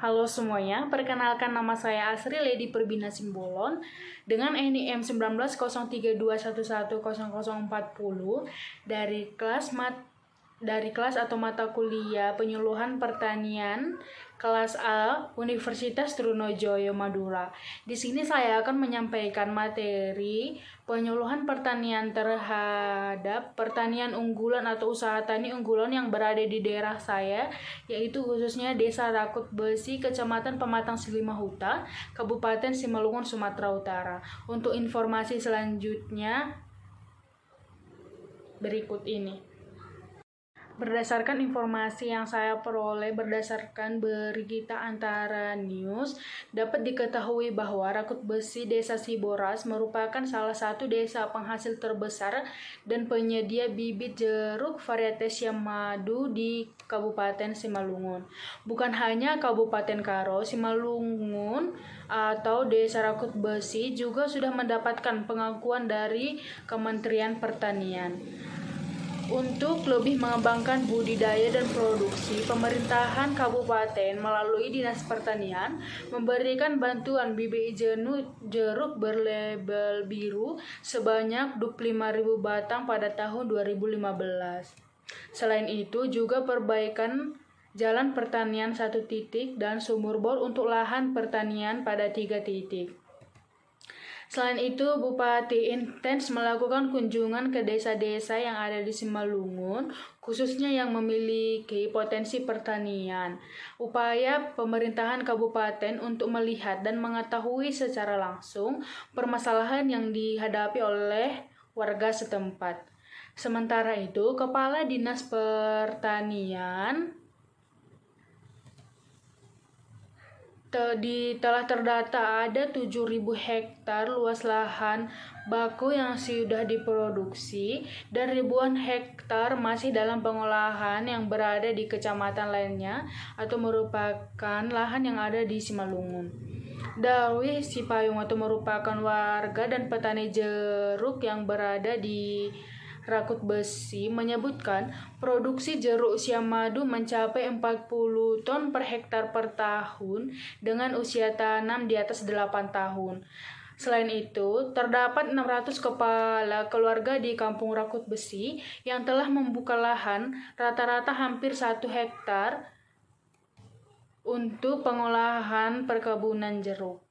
Halo semuanya, perkenalkan nama saya Asri Lady Perbina Simbolon dengan NIM 190321110040 dari kelas atau mata kuliah Penyuluhan Pertanian kelas A Universitas Trunojoyo Madura. Di sini saya akan menyampaikan materi penyuluhan pertanian terhadap pertanian unggulan atau usaha tani unggulan yang berada di daerah saya, yaitu khususnya Desa Rakut Besi, Kecamatan Pematang Silimahuta, Kabupaten Simalungun, Sumatera Utara. Untuk informasi selanjutnya berikut ini. Berdasarkan informasi yang saya peroleh berdasarkan berita antara news, dapat diketahui bahwa Rakut Besi Desa Siboras merupakan salah satu desa penghasil terbesar dan penyedia bibit jeruk varietas Siamadu di Kabupaten Simalungun. Bukan hanya Kabupaten Karo, Simalungun atau Desa Rakut Besi juga sudah mendapatkan pengakuan dari Kementerian Pertanian. Untuk lebih mengembangkan budidaya dan produksi, pemerintahan kabupaten melalui Dinas Pertanian memberikan bantuan bibit jeruk berlabel biru sebanyak 25.000 batang pada tahun 2015. Selain itu, juga perbaikan jalan pertanian 1 titik dan sumur bor untuk lahan pertanian pada 3 titik. Selain itu, Bupati intens melakukan kunjungan ke desa-desa yang ada di Simalungun, khususnya yang memiliki potensi pertanian. Upaya pemerintahan kabupaten untuk melihat dan mengetahui secara langsung permasalahan yang dihadapi oleh warga setempat. Sementara itu, Kepala Dinas Pertanian telah terdata ada 7.000 hektar luas lahan baku yang sudah diproduksi dan ribuan hektar masih dalam pengolahan yang berada di kecamatan lainnya atau merupakan lahan yang ada di Simalungun. Darwi Sipayung atau merupakan warga dan petani jeruk yang berada di Rakut Besi menyebutkan produksi jeruk Siamadu mencapai 40 ton per hektar per tahun dengan usia tanam di atas 8 tahun. Selain itu, terdapat 600 kepala keluarga di Kampung Rakut Besi yang telah membuka lahan rata-rata hampir 1 hektar untuk pengolahan perkebunan jeruk.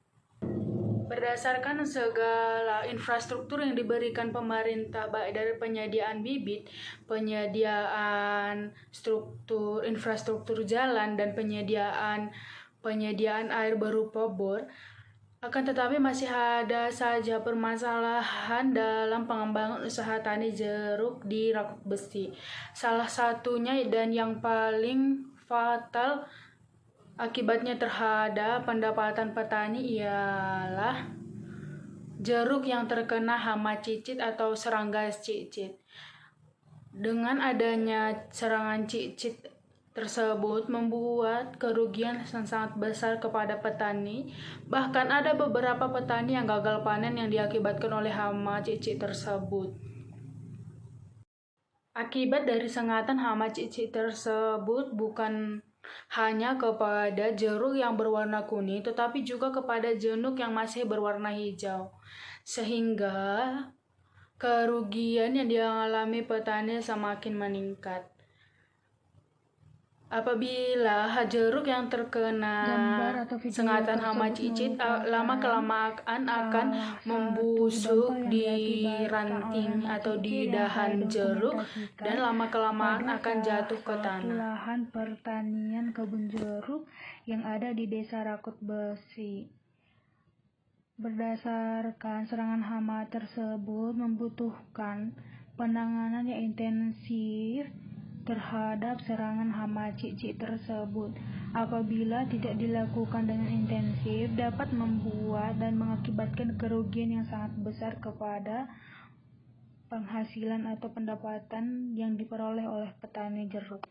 Berdasarkan segala infrastruktur yang diberikan pemerintah, baik dari penyediaan bibit, penyediaan infrastruktur jalan, dan penyediaan air berupa bor, akan tetapi masih ada saja permasalahan dalam pengembangan usaha tani jeruk di Rakut Besi. Salah satunya dan yang paling fatal akibatnya terhadap pendapatan petani ialah jeruk yang terkena hama cicit atau serangga cicit. Dengan adanya serangan cicit tersebut membuat kerugian yang sangat besar kepada petani. Bahkan ada beberapa petani yang gagal panen yang diakibatkan oleh hama cicit tersebut. Akibat dari sengatan hama cicit tersebut bukan hanya kepada jeruk yang berwarna kuning, tetapi juga kepada jeruk yang masih berwarna hijau. Sehingga kerugian yang dialami petani semakin meningkat. Apabila jeruk yang terkena sengatan hama cicit lama-kelamaan akan membusuk di ranting atau di dahan jeruk dan lama-kelamaan akan jatuh ke tanah. Lahan pertanian kebun jeruk yang ada di Desa Rakut Besi. Berdasarkan serangan hama tersebut membutuhkan penanganan yang intensif terhadap serangan hama cicit tersebut. Apabila tidak dilakukan dengan intensif, dapat membuat dan mengakibatkan kerugian yang sangat besar kepada penghasilan atau pendapatan yang diperoleh oleh petani jeruk.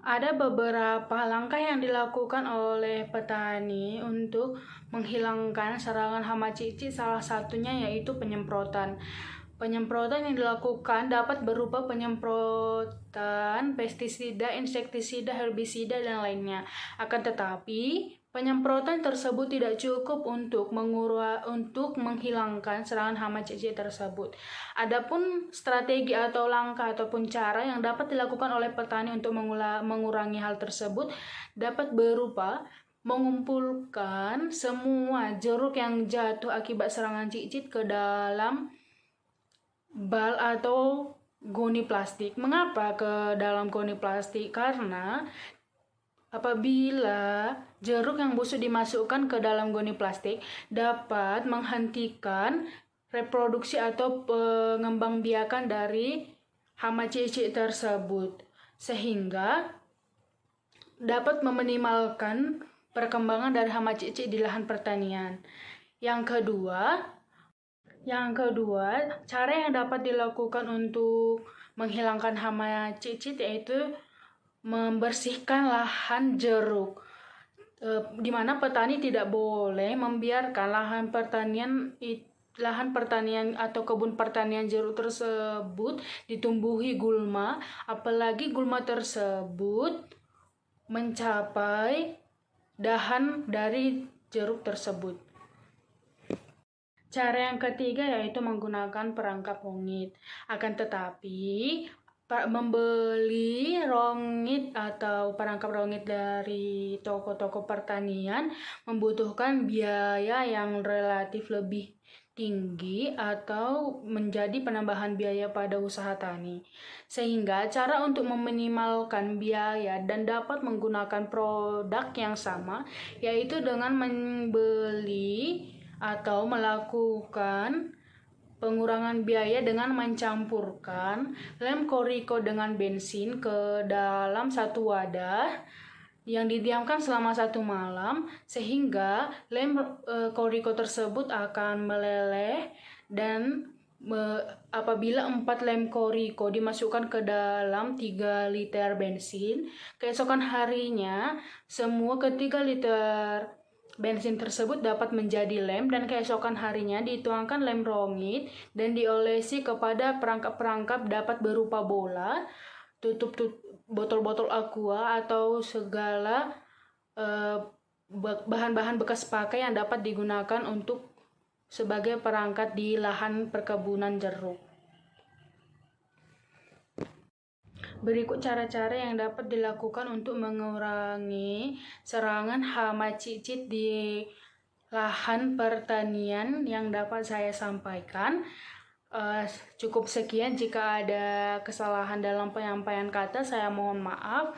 Ada beberapa langkah yang dilakukan oleh petani untuk menghilangkan serangan hama cicit, salah satunya yaitu penyemprotan. Penyemprotan yang dilakukan dapat berupa penyemprotan pestisida, insektisida, herbisida, dan lainnya. Akan tetapi, penyemprotan tersebut tidak cukup untuk menghilangkan serangan hama cicit tersebut. Adapun strategi atau langkah ataupun cara yang dapat dilakukan oleh petani untuk mengurangi hal tersebut dapat berupa mengumpulkan semua jeruk yang jatuh akibat serangan cicit ke dalam bal atau goni plastik. Mengapa ke dalam goni plastik? Karena apabila jeruk yang busuk dimasukkan ke dalam goni plastik dapat menghentikan reproduksi atau pengembangbiakan dari hama cicit tersebut, sehingga dapat meminimalkan perkembangan dari hama cicit di lahan pertanian. Yang kedua, cara yang dapat dilakukan untuk menghilangkan hama cicit yaitu membersihkan lahan jeruk, di mana petani tidak boleh membiarkan lahan pertanian atau kebun pertanian jeruk tersebut ditumbuhi gulma, apalagi gulma tersebut mencapai dahan dari jeruk tersebut. Cara yang ketiga yaitu menggunakan perangkap rongit. Akan tetapi, membeli rongit atau perangkap rongit dari toko-toko pertanian membutuhkan biaya yang relatif lebih tinggi atau menjadi penambahan biaya pada usaha tani. Sehingga cara untuk meminimalkan biaya dan dapat menggunakan produk yang sama yaitu dengan membeli atau melakukan pengurangan biaya dengan mencampurkan lem koriko dengan bensin ke dalam satu wadah yang didiamkan selama 1 malam, sehingga lem koriko tersebut akan meleleh, dan apabila 4 lem koriko dimasukkan ke dalam 3 liter bensin, keesokan harinya semua ketiga liter bensin tersebut dapat menjadi lem, dan keesokan harinya dituangkan lem rongit dan diolesi kepada perangkap-perangkap dapat berupa bola, tutup botol-botol aqua atau segala bahan-bahan bekas pakai yang dapat digunakan untuk sebagai perangkat di lahan perkebunan jeruk. Berikut cara-cara yang dapat dilakukan untuk mengurangi serangan hama cicit di lahan pertanian yang dapat saya sampaikan. Cukup sekian, jika ada kesalahan dalam penyampaian kata saya mohon maaf.